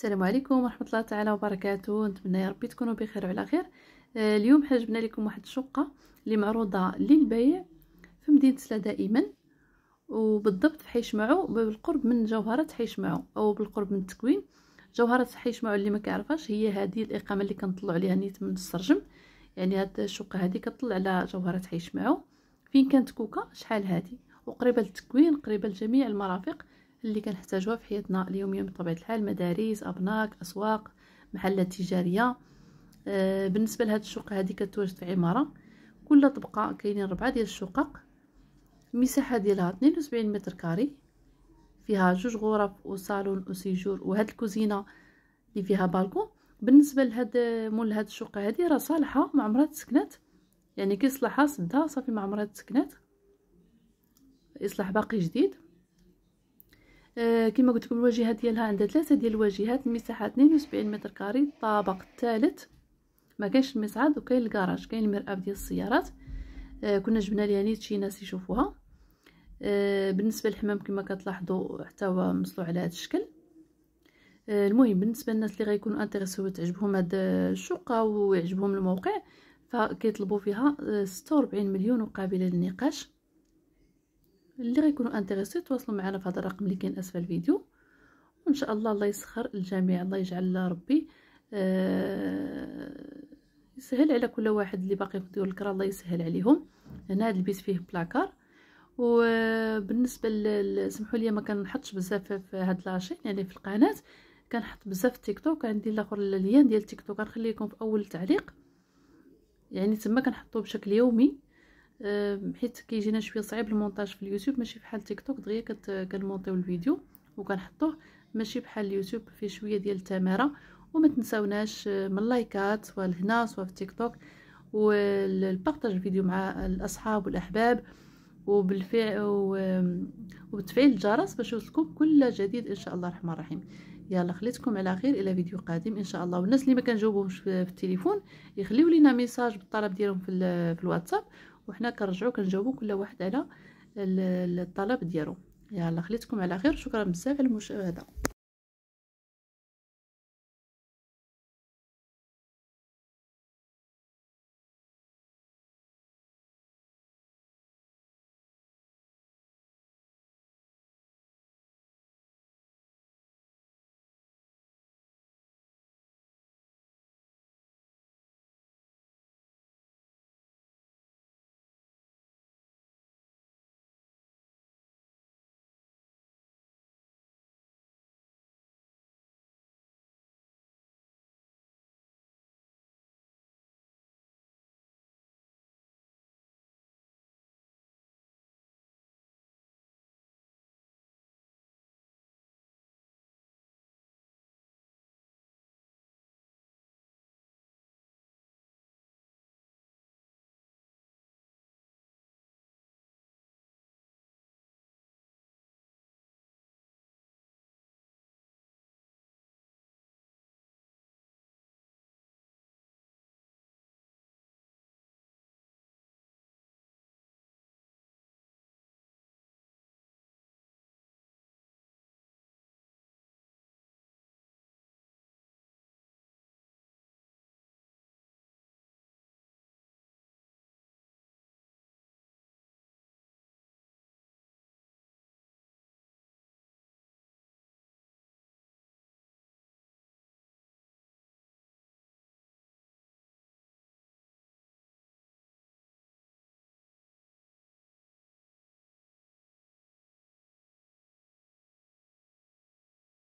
السلام عليكم ورحمه الله تعالى وبركاته. نتمنى يا ربي تكونوا بخير وعلى خير. اليوم جبنا لكم واحد الشقه اللي معروضه للبيع في مدينه سلا دائما، وبالضبط في حي شمعو، بالقرب من جوهره حي شمعو او بالقرب من التكوين. جوهره حي شمعو اللي ما كيعرفاش هي هذه الاقامه اللي كنطلعوا عليها نيت من السرجم، يعني هاد الشقه هذه كتطلع على جوهره حي شمعو فين كانت كوكا شحال هذه، وقريبه للتكوين، قريبه لجميع المرافق اللي كنحتاجوها في حياتنا اليوميه بطبيعه الحال، مدارس، ابناك، اسواق، محلات تجاريه. بالنسبه لهاد الشقه هذه كتواجد في عماره، كل طبقه كاينين 4 ديال الشقق، المساحه ديالها 72 متر كاري، فيها 2 غرف وصالون وسيجور، وهاد الكوزينه اللي فيها بالكون. بالنسبه لهاد مول هاد الشقه هذه راه صالحه، ما عمرها تسكنات، يعني كيصلحها سدها صافي ما عمرها تسكنات، اصلاح باقي جديد. كما قلت لكم الواجهه ديالها عندها 3 ديال الواجهات، المساحه 72 متر كاري، الطابق الثالث، ما كاينش المصعد وكاين الكراج، كاين المرآب ديال السيارات. كنا جبنا ليها نيت شي ناس يشوفوها. بالنسبه للحمام كما كتلاحظوا حتى هو مصلوح على هذا الشكل. المهم بالنسبه للناس اللي غيكونوا انتريسو تعجبهم هاد الشقه ويعجبهم الموقع، فكيطلبوا فيها 46 مليون وقابله للنقاش. اللي غيكونوا انتريسي تواصلوا معنا في هذا الرقم اللي كاين اسفل الفيديو، وان شاء الله الله يسخر الجميع، الله يجعل ربي يسهل على كل واحد اللي باقي في ديور الكرا، الله يسهل عليهم. هنا هذا البيت فيه بلاكار. وبالنسبه سمحوا لي ما كنحطش بزاف في هاد لاشين، يعني في القناه كنحط بزاف في تيك توك، عندي الاخر اللين ديال تيك توك غنخلي لكم في اول تعليق، يعني تما كنحطو بشكل يومي، حيت كيجينا شويه صعيب المونتاج في اليوتيوب، ماشي بحال تيك توك دغيا كنمونطيو الفيديو وكنحطوه، ماشي بحال اليوتيوب فيه شويه ديال التماره. وما تنساوناش من اللايكات سواء هنا سواء في تيك توك، والبارطاج الفيديو مع الاصحاب والاحباب، وبالفعل وبتفعيل الجرس باش يوصلكم كل جديد ان شاء الله الرحمن الرحيم. يلا خليتكم على خير الى فيديو قادم ان شاء الله. والناس اللي ما كنجاوبوهمش في التليفون يخليو لينا ميساج بالطلب ديالهم في الواتساب، وحنا كنرجعوا كنجاوبوا كل واحد على الطلب ديالو. يلا خليتكم على خير، شكرا بزاف على المشاهده.